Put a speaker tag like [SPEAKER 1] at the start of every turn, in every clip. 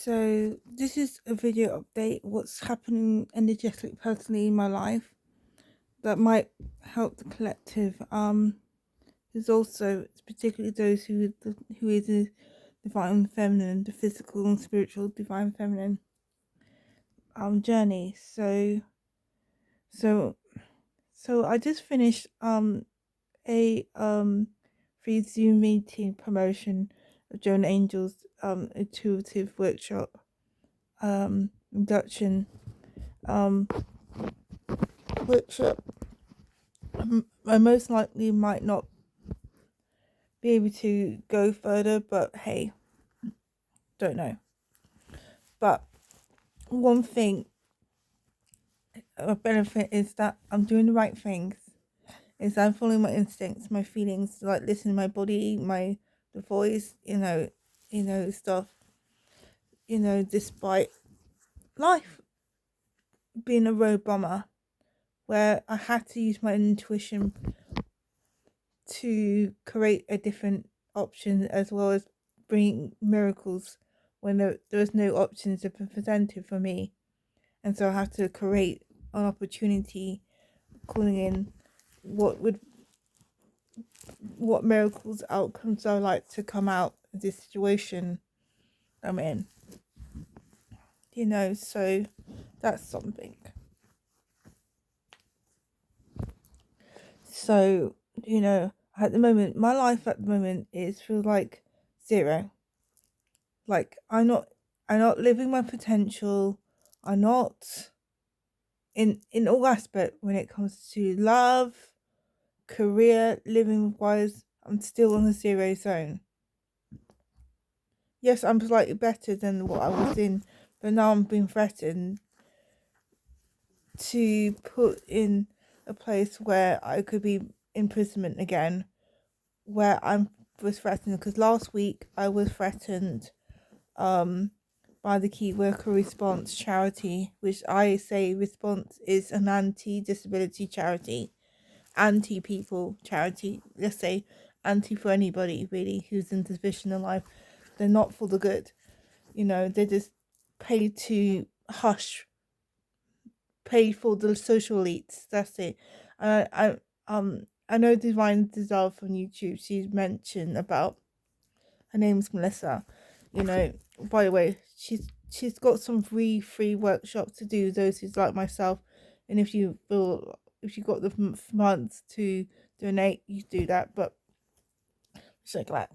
[SPEAKER 1] So this is a video update. What's happening energetically, personally in my life that might help the collective. There's also particularly those who is the divine feminine, the physical and spiritual divine feminine journey. So so I just finished a free Zoom meeting promotion of Joan Angel's intuitive workshop induction um workshop. I most likely might not be able to go further, but hey, don't know. But one thing, a benefit is that I'm doing the right things. Is I'm following my instincts, my feelings, like listening to my body, the voice, stuff. Despite life being a road bummer, where I had to use my intuition to create a different option as well as bring miracles when there was no options that were presented for me. And so I had to create an opportunity, calling in what would what miracles outcomes I like to come out of this situation I'm in. So that's something. So, at the moment, my life at the moment is feels like zero. Like I'm not living my potential. I'm not in all aspect when it comes to love, career, living wise. I'm still on the zero zone. Yes, I'm slightly better than what I was in, but now I'm being threatened to put in a place where I could be imprisonment again, where I was threatened because last week I was threatened by the Key Worker Response charity, which I say Response is an anti-disability charity, anti-people charity. Let's say anti for anybody really who's in this position in life. They're not for the good. They just pay to hush, pay for the social elites. That's it. I know Divine Dissolve from YouTube. She's mentioned about her name's Melissa. By the way, she's got some free workshops to do. Those who's like myself, and if you got the funds to donate, you do that. But I'm so glad.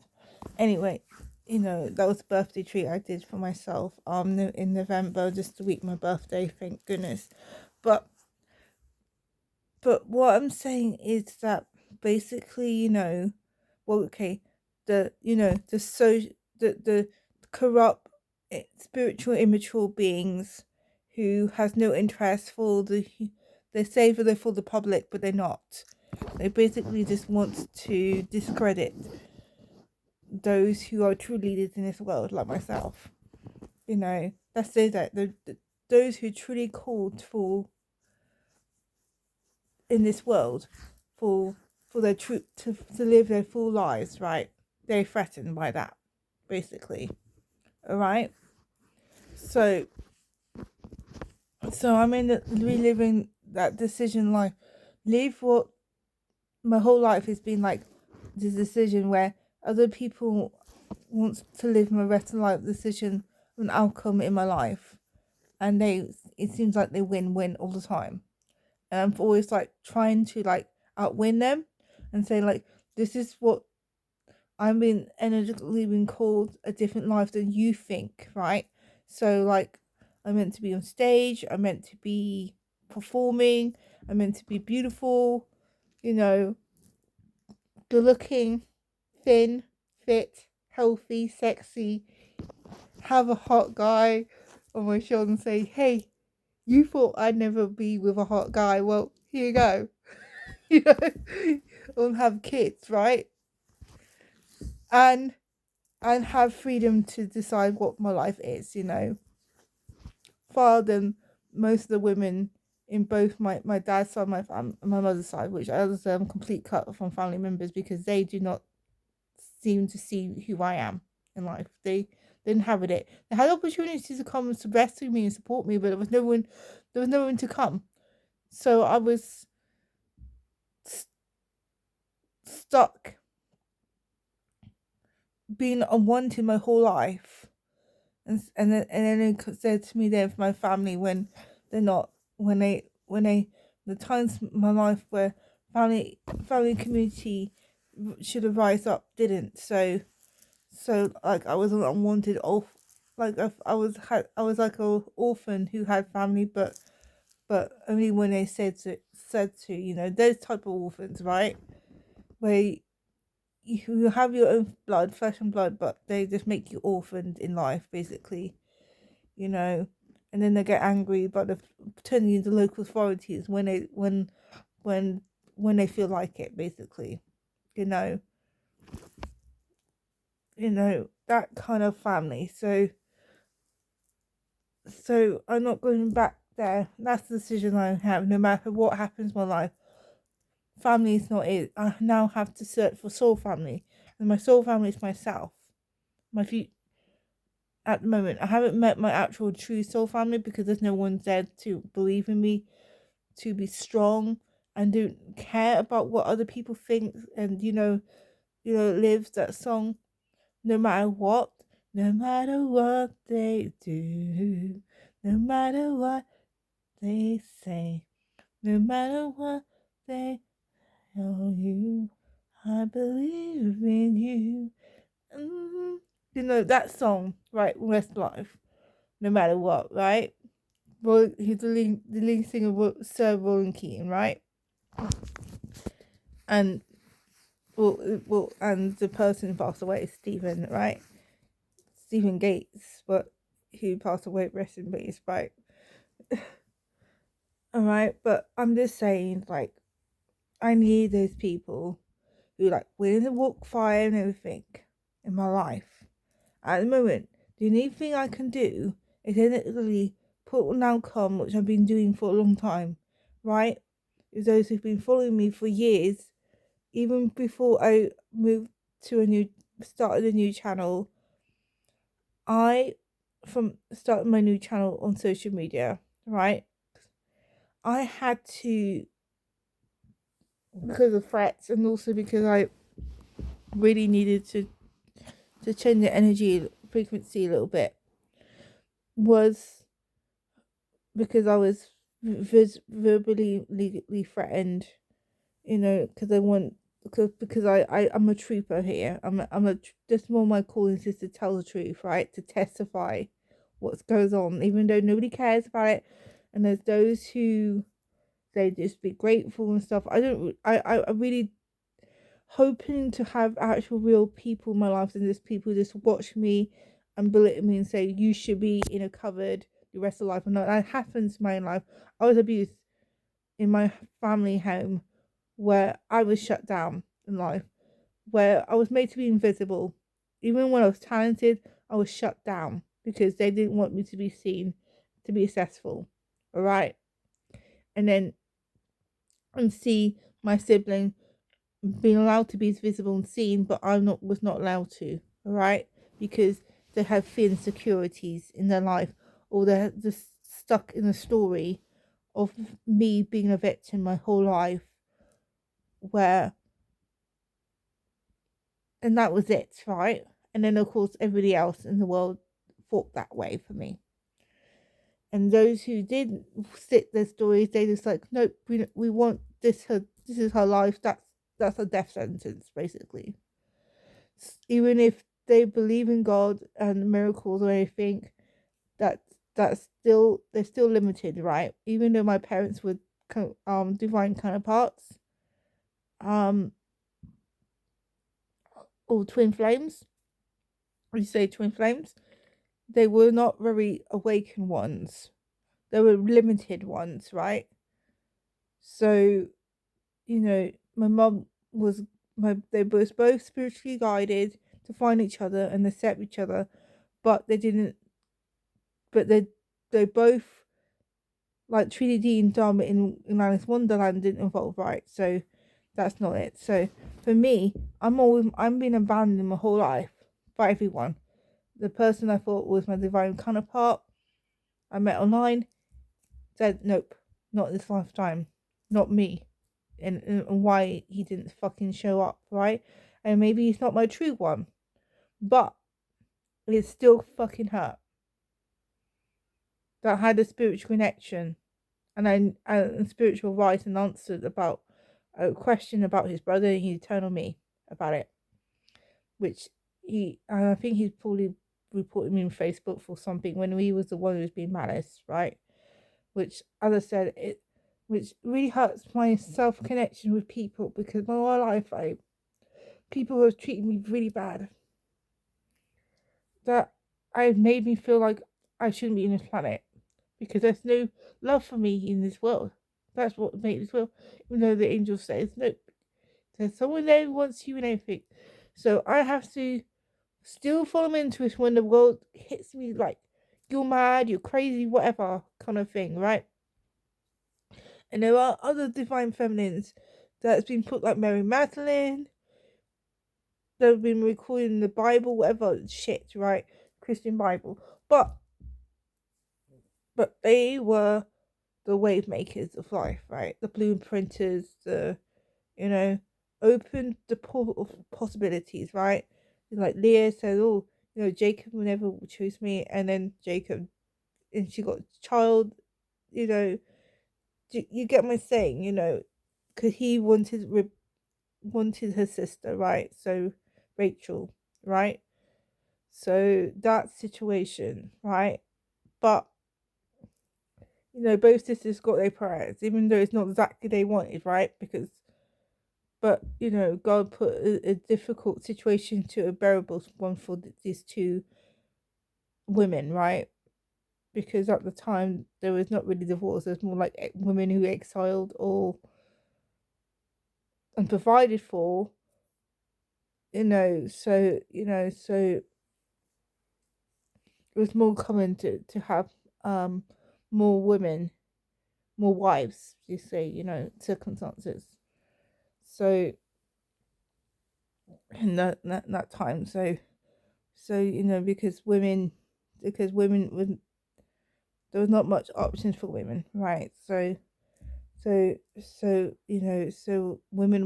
[SPEAKER 1] Anyway, that was a birthday treat I did for myself. In November, just a week my birthday. Thank goodness. But what I'm saying is that basically, okay, the corrupt spiritual immature beings who has no interest for they say that they're for the public, but they're not. They basically just want to discredit those who are true leaders in this world, like myself. Let's say that those who truly called for in this world for their truth to live their full lives, right? They're threatened by that, basically. All right. So I'm in reliving that decision life. Live what my whole life has been like. This decision where other people want to live my rest of life decision, an outcome in my life, and it seems like they win all the time. And I'm always like trying to like outwin them and say like this is what I'm being energetically being called a different life than you think, right? So like I'm meant to be on stage, I'm meant to be performing, I'm meant to be beautiful, good looking, thin, fit, healthy, sexy, have a hot guy on my shoulder and say, hey, you thought I'd never be with a hot guy. Well, here you go. And have kids, right? And have freedom to decide what my life is, far than most of the women in both my dad's side and my mother's side, which I am complete cut from family members because they do not seem to see who I am in life. They didn't have it. They had opportunities to come and rescue me and support me, but there was no one to come. So I was stuck being unwanted my whole life. And then it said to me there for my family when they're not when they the times in my life where family community should have rise up didn't. So like I was an unwanted like I was like a orphan who had family, but only when they said to, you know, those type of orphans, right, where you have your own blood, flesh and blood, but they just make you orphaned in life, basically, you know, and then they get angry, but they're turning into local authorities when when they feel like it, basically, you know, that kind of family. So I'm not going back there. That's the decision I have. No matter what happens in my life, family is not it. I now have to search for soul family, and my soul family is myself. My at the moment, I haven't met my actual true soul family because there's no one there to believe in me, to be strong, and don't care about what other people think. And lives that song, no matter what, no matter what they do, no matter what they say, no matter what they tell you, I believe in you. Mm. That song, right? Westlife, no matter what, right? Well, he's the lead singer, Sir Roland Keating, right? And and the person who passed away is Stephen, right? Stephen Gates, but who passed away, rest in peace, right? Alright, but I'm just saying, like, I need those people who like willing to walk fire and everything in my life. At the moment, the only thing I can do is literally put an outcome, which I've been doing for a long time, right? Is those who've been following me for years, even before I moved to started a new channel. From starting my new channel on social media, right? I had to, because of threats and also because I really needed to change the energy frequency a little bit, was because I was verbally legally threatened, because I'm a trooper here. Just more my calling is to tell the truth, right? To testify what goes on, even though nobody cares about it. And there's those who they just be grateful and stuff. I really hoping to have actual real people in my life, and just people just watch me and belittle me and say you should be in a cupboard the rest of life. And that happens in my own life. I was abused in my family home, where I was shut down in life, where I was made to be invisible. Even when I was talented, I was shut down because they didn't want me to be seen, to be successful. Alright. And then see my sibling being allowed to be visible and seen, but was not allowed to, alright? Because they have fear insecurities in their life, or they're just stuck in a story of me being a victim my whole life, and that was it, right? And then of course everybody else in the world thought that way for me. And those who didn't stick their stories, they just like, nope, we want this. This is her life. That's a death sentence, basically. Even if they believe in God and miracles or anything, they're still limited, right? Even though my parents were divine counterparts, or twin flames. You say twin flames? They were not very awakened ones. They were limited ones, right? So, my mum was they were both spiritually guided to find each other and accept each other, but they didn't. But they both, like Trinity and Dharma in Alice Wonderland, didn't involve, right? So that's not it. So for me, I'm being abandoned my whole life by everyone. the person I thought was my divine counterpart I met online said, nope, not this lifetime, not me, and why he didn't fucking show up, right? And maybe he's not my true one, but it still fucking hurt. That I had a spiritual connection, and I spiritual advice and answered about a question about his brother, and he told me about it, which I think he's probably reported me on Facebook for something when he was the one who was being malice, right? Which, as I said, which really hurts my self connection with people, because my whole life, people have treated me really bad. That I've made me feel like I shouldn't be in this planet, because there's no love for me in this world. That's what made this world. Even though the angel says no, there's someone there who wants you and everything. So I have to still follow into it when the world hits me like, you're mad, you're crazy, whatever kind of thing, right? And there are other divine feminines that's been put, like Mary Magdalene, that have been recorded in the Bible, whatever shit, right? Christian Bible. But they were the wave makers of life, right? The blueprinters, opened the portal of possibilities, right? Like Leah said, oh, Jacob will never choose me, and then Jacob, and she got a child, you get my saying, because he wanted her sister, right? So Rachel, right? So that situation, right? But both sisters got their prayers, even though it's not exactly they wanted, right? But God put a difficult situation to a bearable one for these two women, right? Because at the time there was not really divorce; there's more like women who exiled or and provided for. So it was more common to have more women, more wives, you say, circumstances. So in that time, so because women was there was not much options for women, right? So women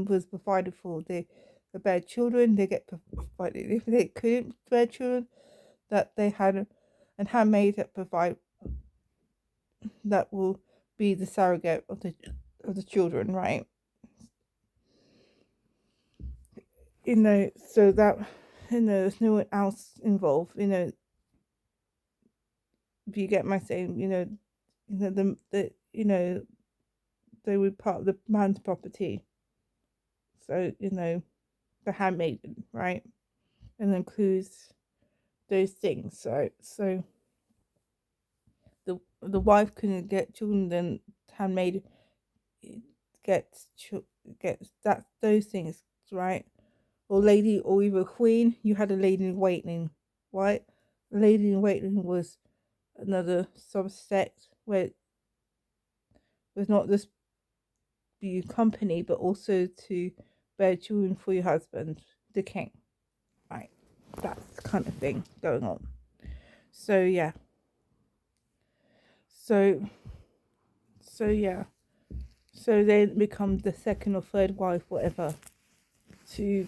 [SPEAKER 1] was provided for. They bear children, they get provided. If they couldn't bear children, that they had a handmaid that provide, that will be the surrogate of the children, right? So that there's no one else involved. If you get my saying, they were part of the man's property. So the handmaiden, right, and includes those things. So the wife couldn't get children, then handmaid gets that those things, right? Or lady, or either queen. You had a lady in waiting, right? A lady in waiting was another subsect where it was not just be company, but also to bear children for your husband, the king, right? That's the kind of thing going on. So yeah. So yeah. So they become the second or third wife, whatever, to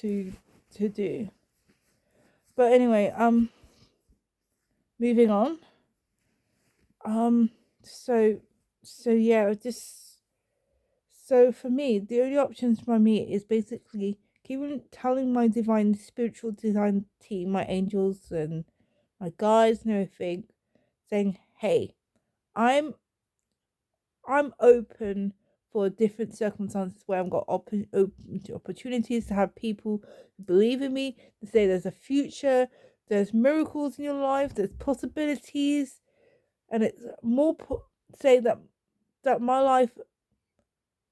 [SPEAKER 1] to do. But anyway, moving on. So yeah, just so for me, the only options for me is basically keeping telling my divine spiritual design team, my angels and my guides and everything, saying, hey, I'm open for different circumstances where I've got open to opportunities to have people believe in me, to say there's a future, there's miracles in your life, there's possibilities, and it's more say that my life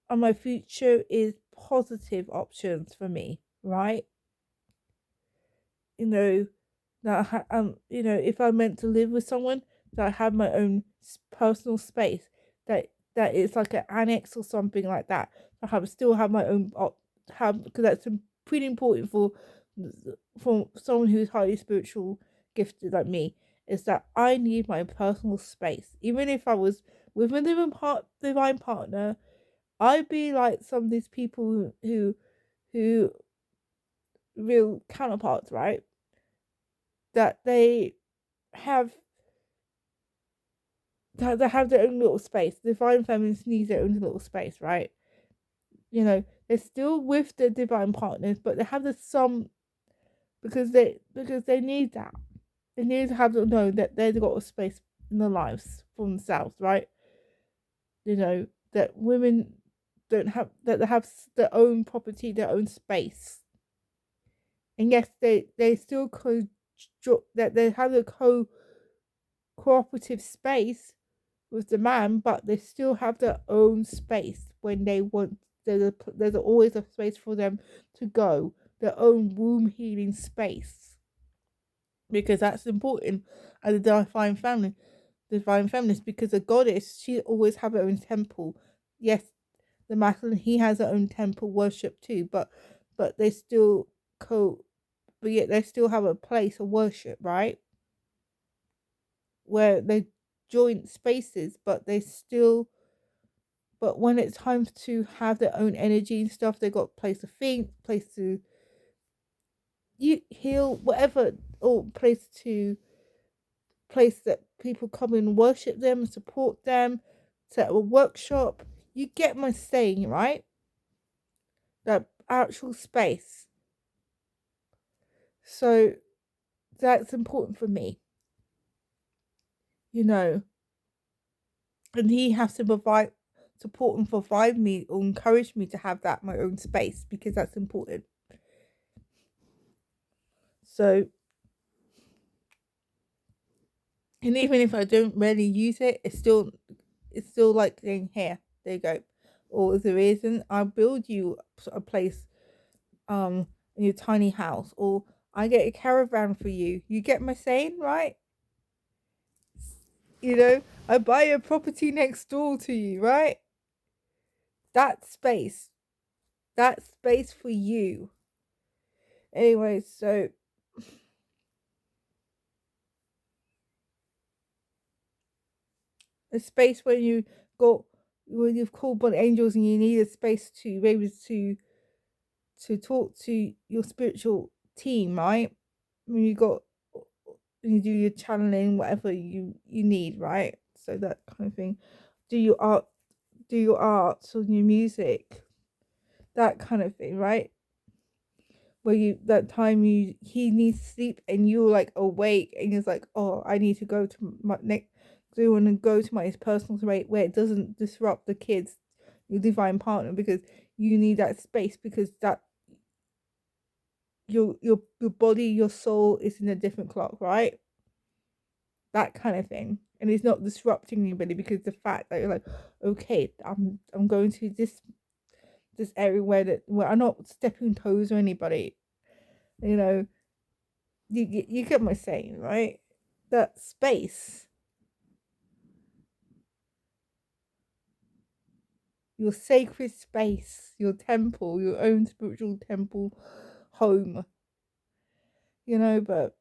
[SPEAKER 1] and my future is positive options for me, right? If I'm meant to live with someone, that I have my own personal space, that it's like an annex or something like that. Still have my own because that's pretty important for someone who's highly spiritual gifted like me, is that I need my personal space. Even if I was with a divine partner, I'd be like some of these people who real counterparts, right? That have they have their own little space. Divine feminists need their own little space, right? They're still with the divine partners, but they have the some because they need that. They need to have to know that they've got a space in their lives for themselves, right? That women don't have, that they have their own property, their own space. And yes, they still that they have a cooperative space with the man, but they still have their own space when they want. There's always a space for them to go, their own womb healing space, because that's important as a divine feminist, because a goddess, she always have her own temple. Yes, the masculine, he has their own temple worship too, but they still but yet they still have a place of worship, right? Where they joint spaces, but when it's time to have their own energy and stuff, they got place to think, place to heal, whatever, or place that people come and worship them and support them, set a workshop. You get my saying, right? That actual space. So that's important for me. And he has to provide support and provide me or encourage me to have that my own space, because that's important. So, and even if I don't really use it, it's still like saying, here, there you go. Or if there isn't, I'll build you a place in your tiny house, or I get a caravan for you. You get my saying, right? I buy a property next door to you, right? That space for you. Anyway, so a space when you've called on angels and you need a space to be able to talk to your spiritual team, right? When you do your channeling, whatever you need, right? So that kind of thing. Do your art or your music, that kind of thing, right? Where he needs sleep and you're like awake and he's like, oh, I need to go to my next, do want to go to my personal rate where it doesn't disrupt the kids, your divine partner, because you need that space, because that your body, your soul is in a different clock, right? That kind of thing. And it's not disrupting anybody, because the fact that you're like, okay, I'm going to this area where I'm not stepping toes or anybody. You get my saying, right? That space, your sacred space, your temple, your own spiritual temple home. But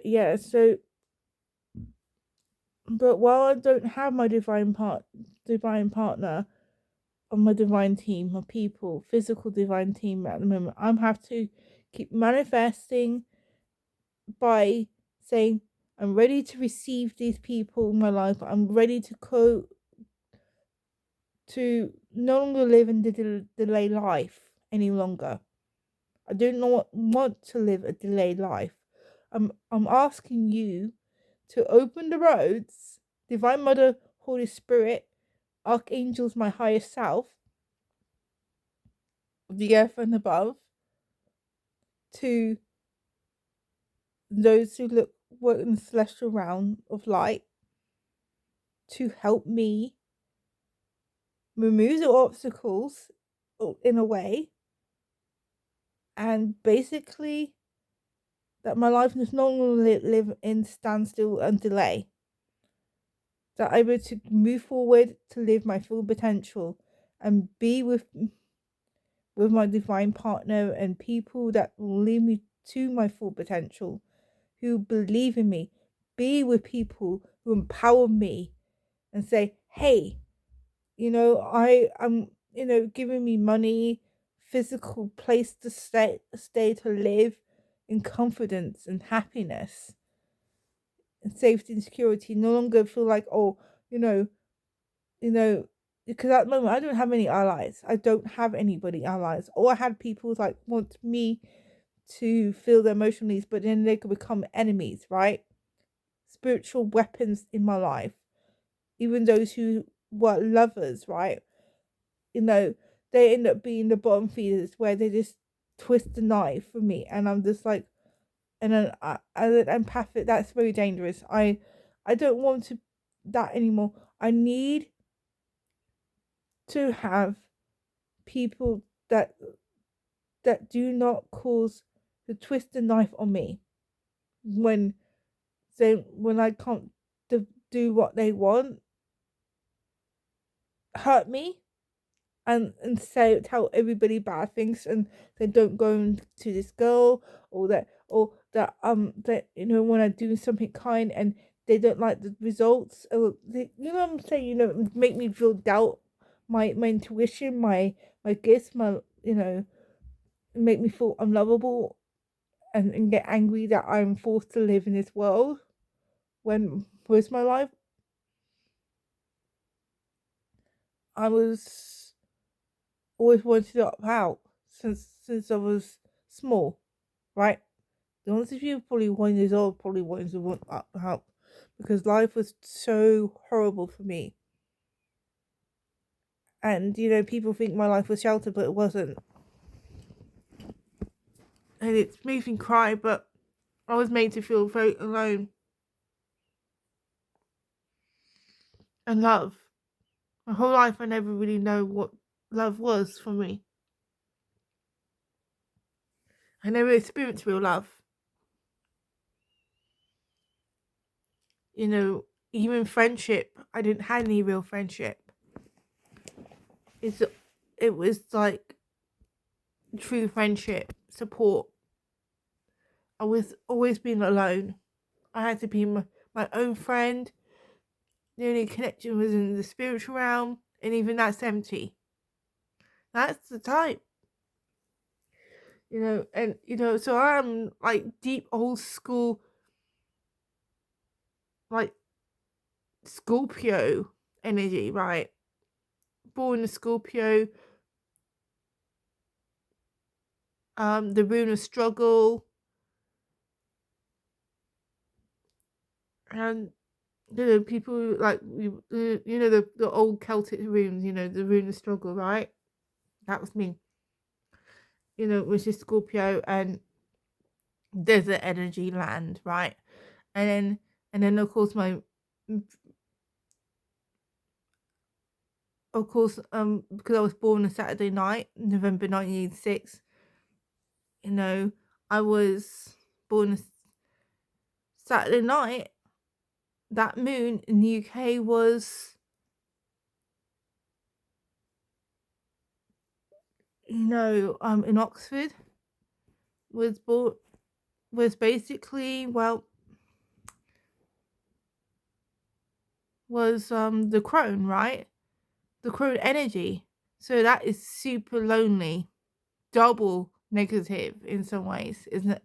[SPEAKER 1] yeah, so but while I don't have my divine partner on my divine team, my people, physical divine team at the moment, I'm have to keep manifesting by saying, I'm ready to receive these people in my life. I'm ready to no longer live in the delay life any longer. I don't want to live a delayed life. I'm asking you to open the roads, Divine Mother, Holy Spirit, Archangels, my higher self, the earth and above, to those who work in the celestial realm of light, to help me remove the obstacles in a way, and basically that my life does not longer live in standstill and delay. That I'm able to move forward to live my full potential and be with my divine partner and people that will lead me to my full potential, who believe in me, be with people who empower me and say, hey, I'm, giving me money, physical place to stay to live in confidence and happiness and safety and security. No longer feel like, oh, you know, you know, because at the moment I don't have any allies. I don't have anybody allies. Or I had people like want me to feel their emotional needs, but then they could become enemies, right? Spiritual weapons in my life. Even those who were lovers, right? They end up being the bottom feeders where they just twist the knife for me, and I'm just like, and then as an empathic, that's very dangerous. I don't want to that anymore. I need to have people that do not cause to twist the knife on me when when I can't do what they want, hurt me, and tell everybody bad things, and they don't go to this girl, or that when I do something kind and they don't like the results, or what I'm saying, make me feel doubt my intuition, my gifts, my make me feel unlovable, and get angry that I'm forced to live in this world when most of my life I was always wanted to opt out since I was small, right? The honest with you, probably 1 years old, probably wanted to want opt out because life was so horrible for me. And people think my life was sheltered, but it wasn't. And it makes me cry, but I was made to feel very alone. And love. My whole life I never really know what love was for me. I never experienced real love. Even friendship, I didn't have any real friendship. It was like true friendship, support. I was always being alone. I had to be my own friend. The only connection was in the spiritual realm, and even that's empty. That's the type. So I'm like deep old school, like Scorpio energy, right? Born a Scorpio, the rune of struggle, and people like the old Celtic runes, the rune of struggle, right? That was me. Which is Scorpio and desert energy land, right? And then of course because I was born on Saturday night, November 1986, I was born Saturday night. That moon in the UK was, in Oxford, was basically, well, was the crone, right? The crone energy. So that is super lonely, double negative in some ways, isn't it?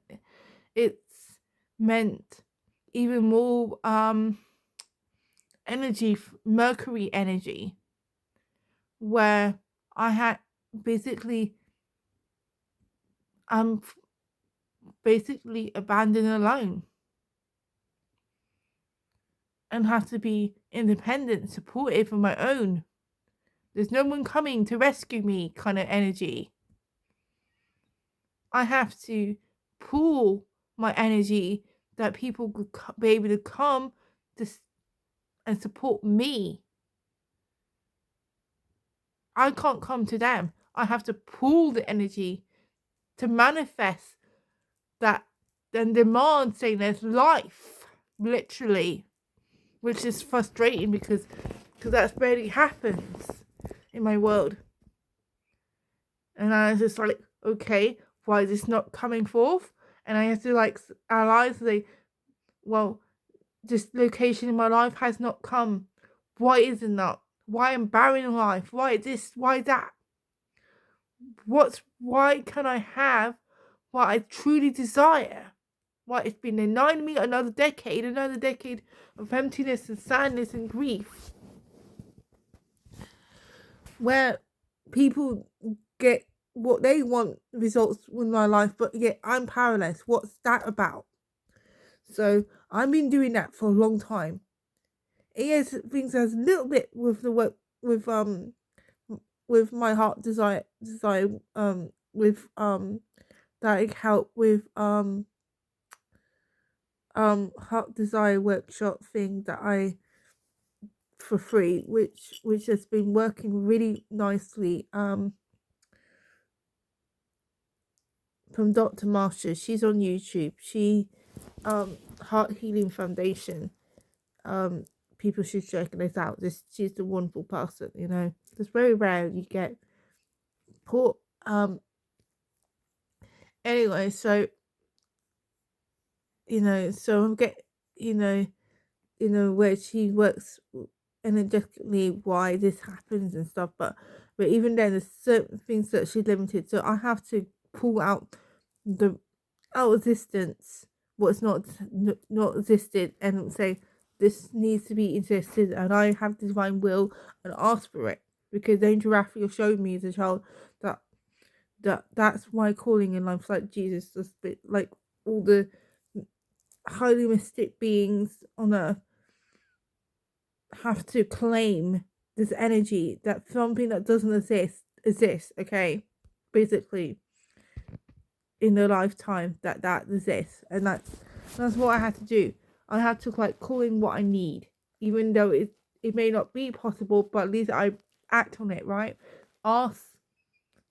[SPEAKER 1] It's meant even more energy, Mercury energy, where I had basically abandoned alone and have to be independent, supportive of my own. There's no one coming to rescue me kind of energy. I have to pool my energy that people could be able to come to and support me. I can't come to them. I have to pool the energy to manifest that, then demand saying there's life, literally, which is frustrating because that barely happens in my world. And I was just like, okay, why is this not coming forth? and I have to like analyze, like, well, this location in my life has not come. Why isn't that? Why am barren in life? Why this? Why that? Why can I have what I truly desire? Why it's been denying me another decade of emptiness and sadness and grief, where people get what they want results in my life, but yet I'm powerless. What's that about? So I've been doing that for a long time. It has things as a little bit with the work with my heart desire with that it help with heart desire workshop thing that I for free, which has been working really nicely from Dr. Marsha. She's on YouTube. She Heart Healing Foundation. People should check this out. She's a wonderful person, you know. It's very rare you get poor anyway, so so I'm get where she works energetically why this happens and stuff, but even then there's certain things that she's limited, so I have to pull out the out existence what's not existed and say this needs to be existed, and I have the divine will and ask for it, because Angel Raphael showed me as a child that's my calling in life, like Jesus, just like all the highly mystic beings on earth have to claim this energy that something that doesn't exists, okay, basically in their lifetime that exists, and that's what I had to do. I had to like call in what I need, even though it may not be possible, but at least I act on it, right? Ask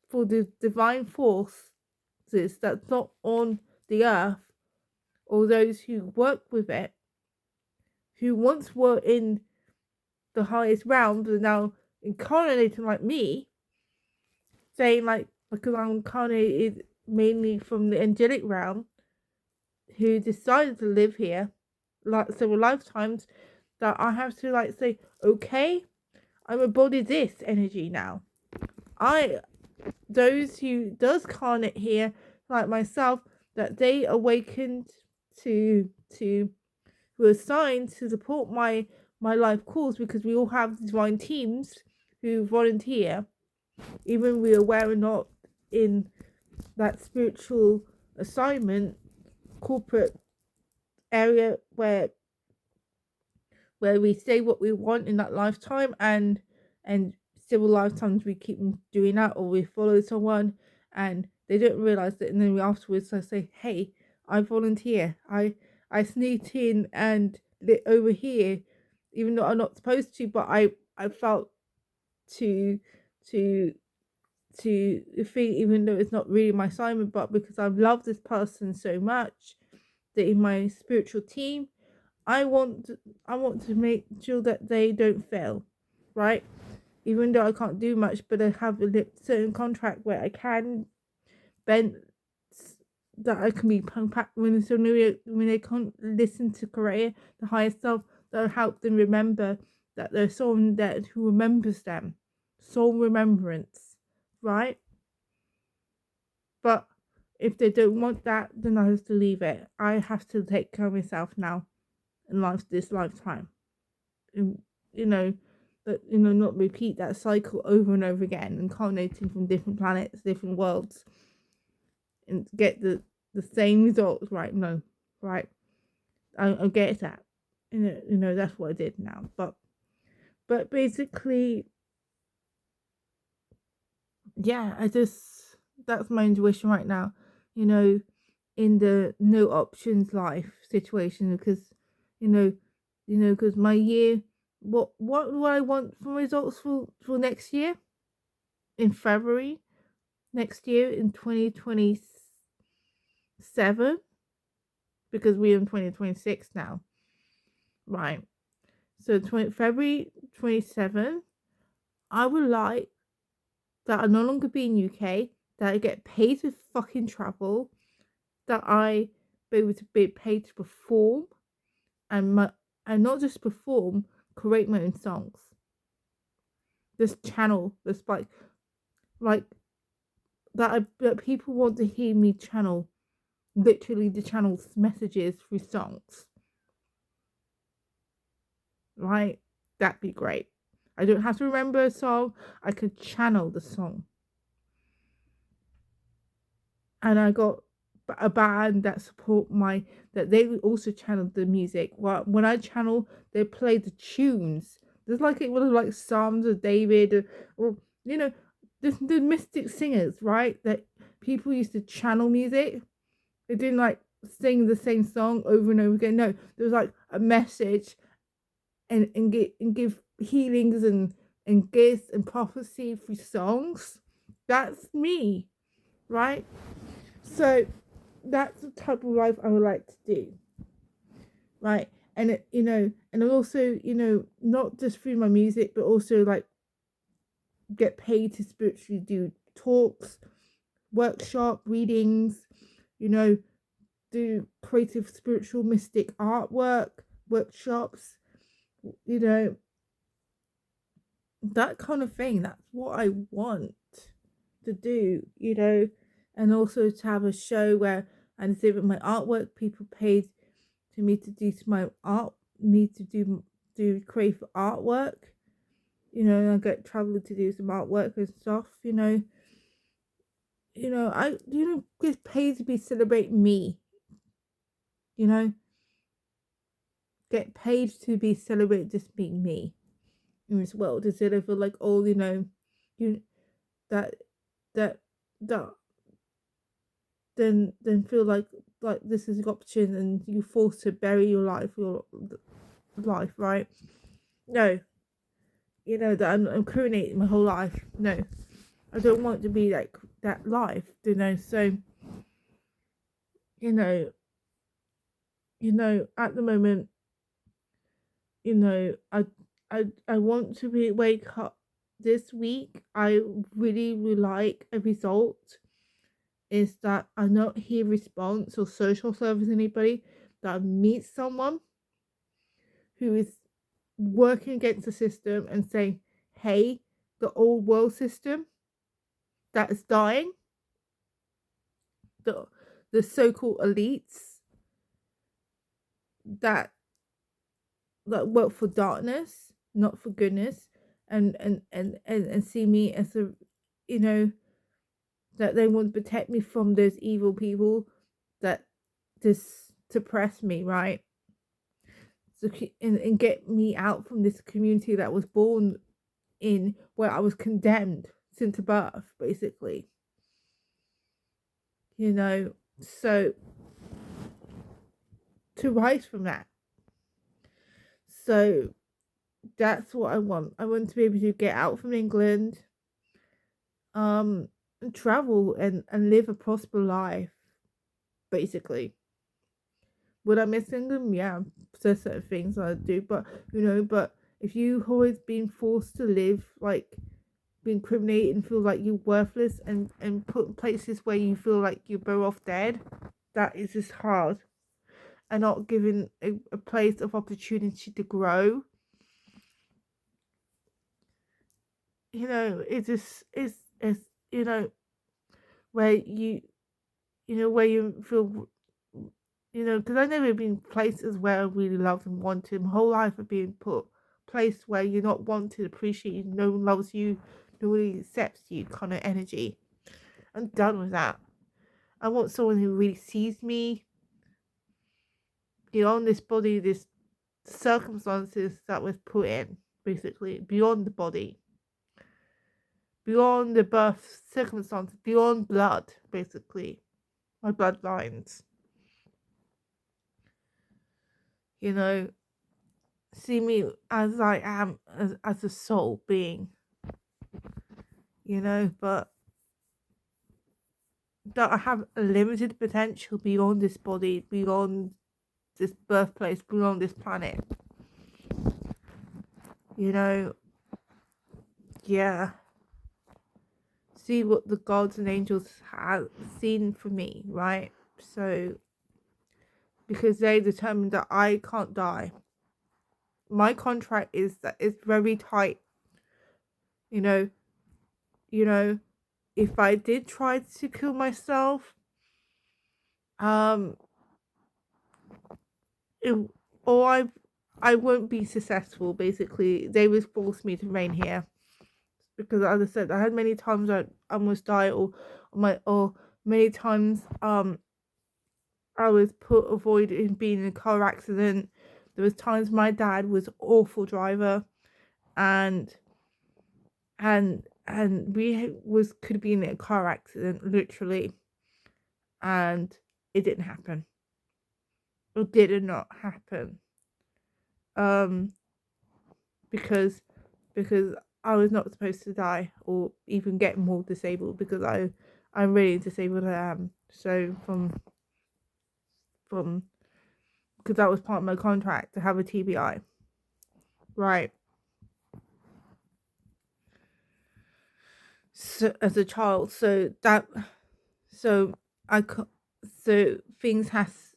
[SPEAKER 1] for the divine force that's not on the earth, or those who work with it, who once were in the highest realms are now incarnating like me, saying like, because I'm incarnated mainly from the angelic realm, who decided to live here like several lifetimes, that I have to like say, okay, I'm embodied this energy now. Those who does carnate here, like myself, that they awakened to were assigned to support my life cause, because we all have divine teams who volunteer, even we are aware or not in that spiritual assignment corporate area where we say what we want in that lifetime, and several lifetimes we keep doing that, or we follow someone and they don't realize that, and then we afterwards I say, hey, I volunteer, I sneaked in and lit over here, even though I'm not supposed to, but I felt to think, even though it's not really my assignment, but because I've loved this person so much, that in my spiritual team, I want to make sure that they don't fail, right? Even though I can't do much, but I have a certain contract where I can bend that I can be when they can't listen to Korea, the higher self, that'll help them remember that there's someone there who remembers them, soul remembrance, right? But if they don't want that, then I have to leave it. I have to take care of myself now in this lifetime, and not repeat that cycle over and over again, incarnating from different planets, different worlds, and get the same results, right? No, right? I get that. That's what I did now. But basically, yeah, that's my intuition right now. In the no options life situation, because because my year, what do I want for results for next year, in February next year, in 2027, because we're in 2026 now, right? So February 27, I would like that I no longer be in UK, that I get paid to fucking travel, that I be able to be paid to perform and not just perform, create my own songs. This channel, this like that people want to hear me channel, literally the channel's messages through songs. Right? That'd be great. I don't have to remember a song. I could channel the song. And I got a band that support that they also channel the music. Well, when I channel, they play the tunes. There's like it was like Psalms of David, or you know, the mystic singers, right? That people used to channel music. They didn't like sing the same song over and over again. No, there was like a message, and give healings and gifts and prophecy through songs. That's me, right? So that's the type of life I would like to do, right? And and also, not just through my music, but also like get paid to spiritually do talks, workshop readings, you know, do creative spiritual mystic artwork workshops, you know, that kind of thing. That's what I want to do, and also to have a show where I exhibit my artwork. People paid to me to do my art, me to do creative artwork. I get travel to do some artwork and stuff. I get paid to be celebrate me. Get paid to be celebrate just being me in this world instead of like all you that that that then feel like this is an option and you're forced to bury your life, right? No, that I'm creating my whole life. No, I don't want to be like that life, so at the moment, I want to wake up this week. I really would like a result is that I not hear response or social service anybody, that I meet someone who is working against the system and saying, hey, the old world system that is dying, the so-called elites that work for darkness, not for goodness, and see me as a, that they want to protect me from those evil people that just suppress me, right? So, and get me out from this community that was born in, where I was condemned since birth, basically. So to rise from that. So that's what I want. I want to be able to get out from England, and travel and live a prosperous life, basically. Would I miss England? Yeah, there's certain things I do, but if you've always been forced to live like being incriminated and feel like you're worthless and put in places where you feel like you're better off dead, that is just hard. And not given a place of opportunity to grow. It just is where where you feel, because I've never been places where I really loved and wanted. My whole life I've been put place where you're not wanted, appreciated, no one loves you, nobody accepts you kind of energy. I'm done with that. I want someone who really sees me beyond this body, this circumstances that was put in, basically, beyond the body, beyond the birth circumstances, beyond blood, basically, my bloodlines. See me as I am, as a soul being, but that I have a limited potential beyond this body, beyond this birthplace, beyond this planet. Yeah. See what the gods and angels have seen for me, right? So, because they determined that I can't die. My contract is that it's very tight. You know, you know, if I did try to kill myself, um, it, or I won't be successful. Basically, they would force me to remain here because, as I said, I had many times I almost died, or many times I was avoiding being in a car accident. There was times my dad was awful driver, and we could be in a car accident literally, and it didn't happen. It did not happen. Um, because I was not supposed to die or even get more disabled because I'm really disabled. I am. So from because that was part of my contract to have a TBI, right? So as a child, so I so things has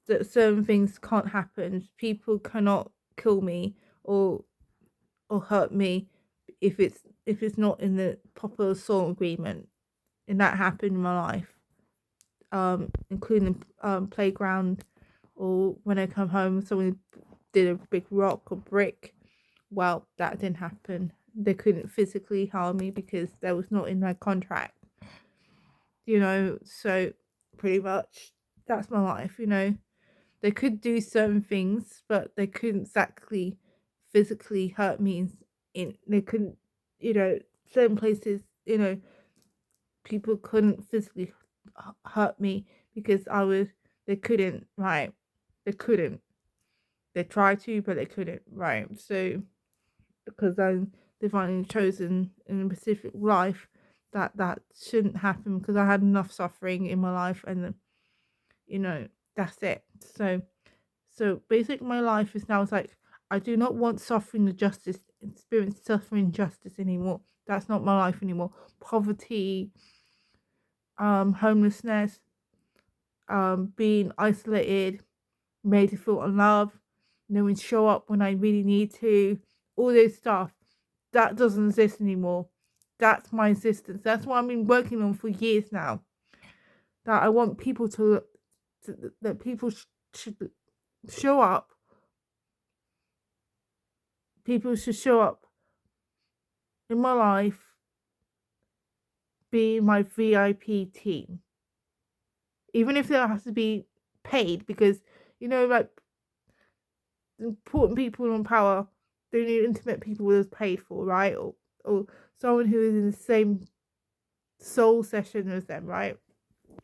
[SPEAKER 1] that certain things can't happen. People cannot kill me or hurt me if it's not in the proper assault agreement, and that happened in my life, including playground, or when I come home someone did a big rock or brick. Well, that didn't happen. They couldn't physically harm me because that was not in my contract, so pretty much that's my life. They could do certain things, but they couldn't exactly physically hurt me. They couldn't, certain places, people couldn't physically hurt me because they couldn't, right? They couldn't. They tried to, but they couldn't, right? So, because I'm divinely chosen in a specific life, that shouldn't happen because I had enough suffering in my life, and that's it. So basically my life is now, it's like I do not want experience suffering justice anymore. That's not my life anymore. Poverty, homelessness, being isolated, made to feel unloved, no one show up when I really need to, all this stuff, that doesn't exist anymore. That's my existence. That's what I've been working on for years now. That I want people that people should show up. People should show up in my life, be my VIP team. Even if there has to be paid, because, like, important people in power, they need intimate people that's paid for, right? Or someone who is in the same soul session as them, right?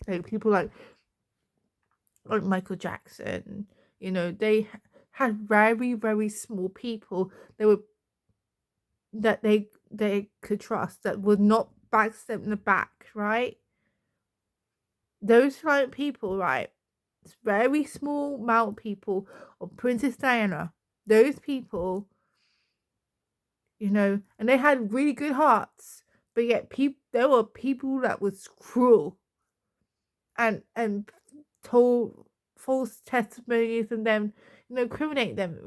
[SPEAKER 1] Like people like Michael Jackson, they had very, very small people that they could trust, that would not backstab in the back, right? Those kind of people, right? It's very small amount of people, or Princess Diana, those people, and they had really good hearts, but yet there were people that was cruel and told false testimonies, and then criminate them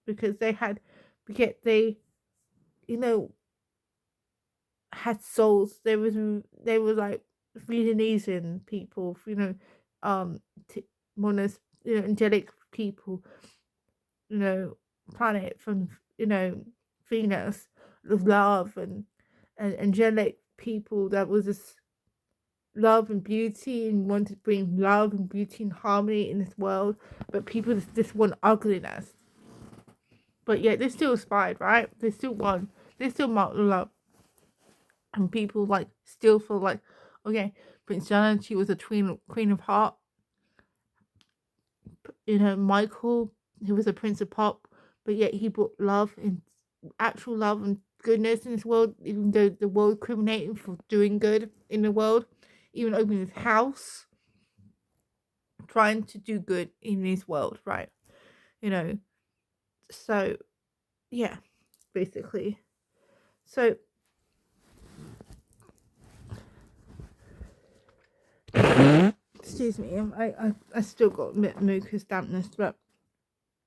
[SPEAKER 1] because they you know had souls. They were like Viennesian people, t- monos, angelic people, planet from Venus, of love and angelic people that was just love and beauty and want to bring love and beauty and harmony in this world, but people just want ugliness. But yet they still aspired, right? They still won. They still marked love. And people like still feel like, okay, Prince Diana, she was a queen of heart. Michael, he was a prince of pop, but yet he brought love and actual love and goodness in this world, even though the world criminated for doing good in the world, even opening his house, trying to do good in this world, right? So yeah, basically. So excuse me, I still got a bit mucus dampness, but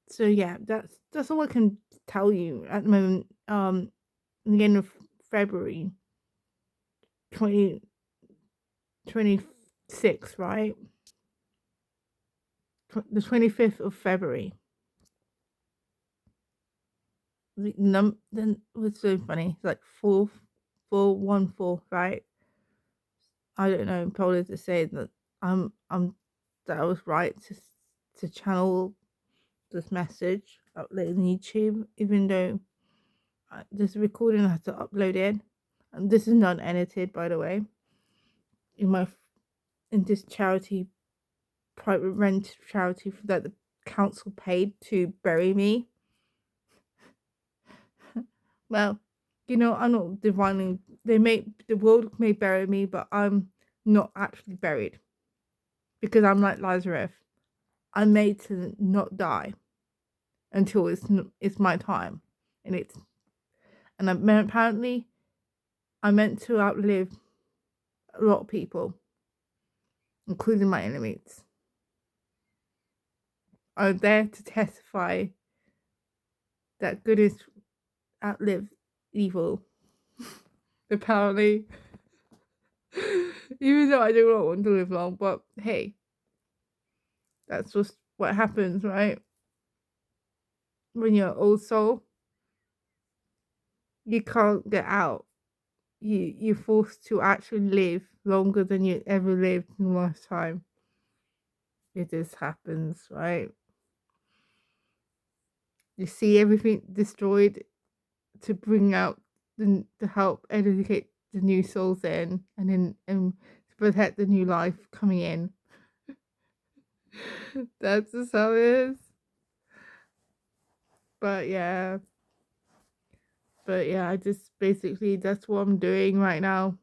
[SPEAKER 1] so yeah, that's all I can tell you at the moment. The end of February 2026, right? The 25th of February. Then was so funny. It's like 4414, right? I don't know. Probably to say that that I was right to channel this message upload on YouTube, even though this recording I have to upload it, and this is not edited, by the way. In this charity, private rent charity that the council paid to bury me. Well, I'm not divinely. The world may bury me, but I'm not actually buried because I'm like Lazarus. I'm made to not die until it's my time, and apparently I'm meant to outlive a lot of people, including my enemies. I'm there to testify that goodness outlives evil. Apparently, even though I do not want to live long, but hey, that's just what happens, right? When you're an old soul, you can't get out. You're forced to actually live longer than you ever lived in a lifetime. It just happens, right? You see everything destroyed to bring out to help educate the new souls in, and to protect the new life coming in. That's just how it is. But yeah, I just basically that's what I'm doing right now.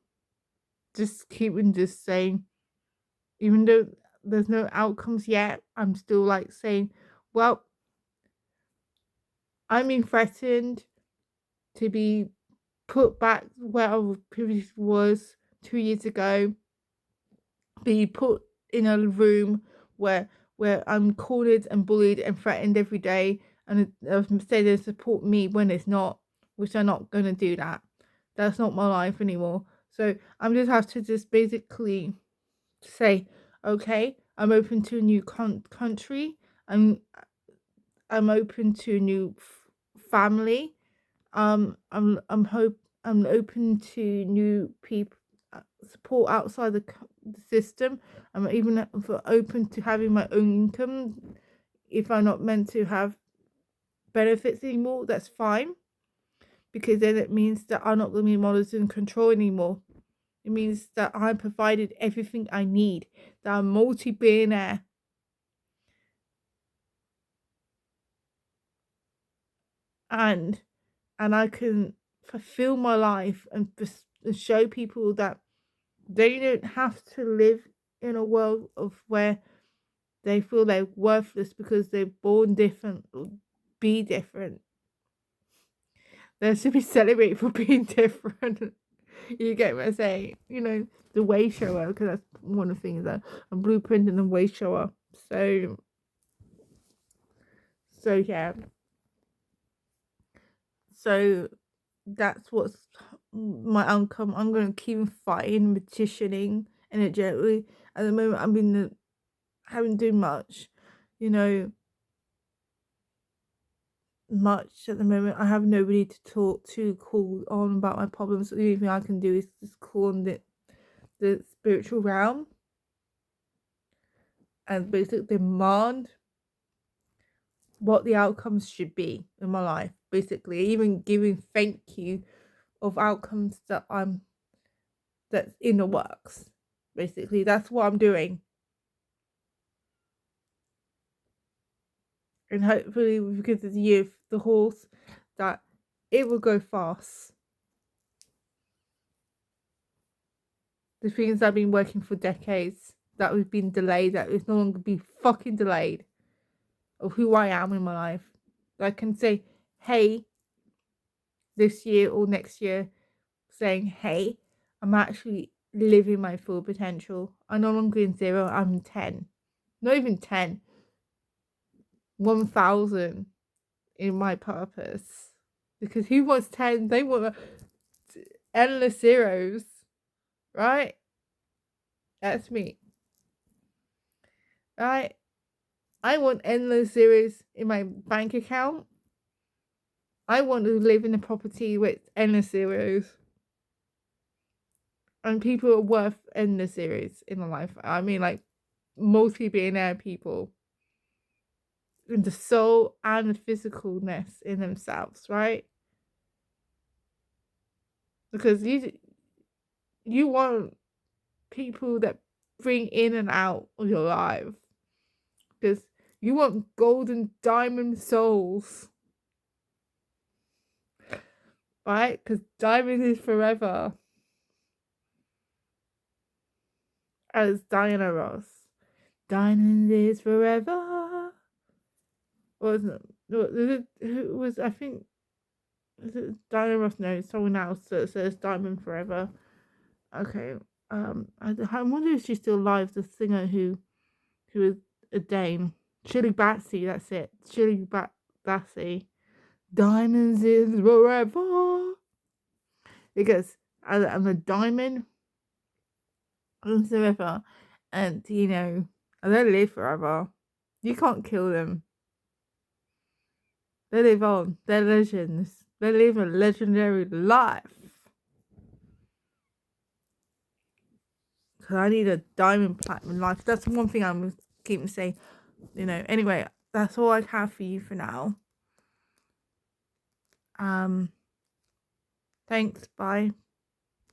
[SPEAKER 1] Just saying, even though there's no outcomes yet, I'm still like saying, well, I'm being threatened to be put back where I previously was 2 years ago, be put in a room where I'm cornered and bullied and threatened every day, and say they support me when it's not, which I'm not gonna do that. That's not my life anymore. So I'm just have to just basically say, okay, I'm open to a new country. I'm open to a new family. I'm open to new people, support outside the system. I'm even open to having my own income. If I'm not meant to have benefits anymore, that's fine, because then it means that I'm not going to be monitored and control anymore. It means that I provided everything I need, that I'm multi-billionaire. And I can fulfill my life and show people that they don't have to live in a world of where they feel they're worthless because they're born different or be different. They should be celebrated for being different. You get what I'm saying? The way shower, because that's one of the things that I'm blueprinting the way shower. So yeah. So that's what's my outcome. I'm going to keep fighting, petitioning energetically. At the moment, I haven't done much, much at the moment. I have nobody to talk to, call on about my problems. The only thing I can do is just call on the spiritual realm and basically demand what the outcomes should be in my life. Basically, even giving thank you of outcomes that's in the works. Basically, that's what I'm doing. And hopefully, because of the youth, the horse, that it will go fast. The things I've been working for decades, that we've been delayed, that it's no longer be fucking delayed, of who I am in my life. I can say, hey, this year or next year, saying, hey, I'm actually living my full potential. I'm no longer in 0, I'm 10. Not even 10. 1,000 in my purpose. Because who wants 10? They want endless zeros, right? That's me, right? I want endless zeros in my bank account. I want to live in a property with endless zeros. And people are worth endless zeros in their life. I mean, like, multi-billionaire people. In the soul and the physicalness in themselves, right? Because you want people that bring in and out of your life. Because you want golden diamond souls. Right? Because diamond is forever. As Diana Ross. Diamond is forever. Wasn't it? Who was, I think, is it Diana Ross? No, someone else that says diamond forever. Okay. I wonder if she's still alive, the singer who is a Dane. Shirley Bassey, that's it. Shirley Bassey. Diamonds is forever. Because I'm a diamond is forever. And, you know, they live forever. You can't kill them. They live on. They're legends. They live a legendary life. Because I need a diamond platinum life. That's one thing I'm keeping saying. You know, anyway, that's all I have for you for now. Thanks, bye.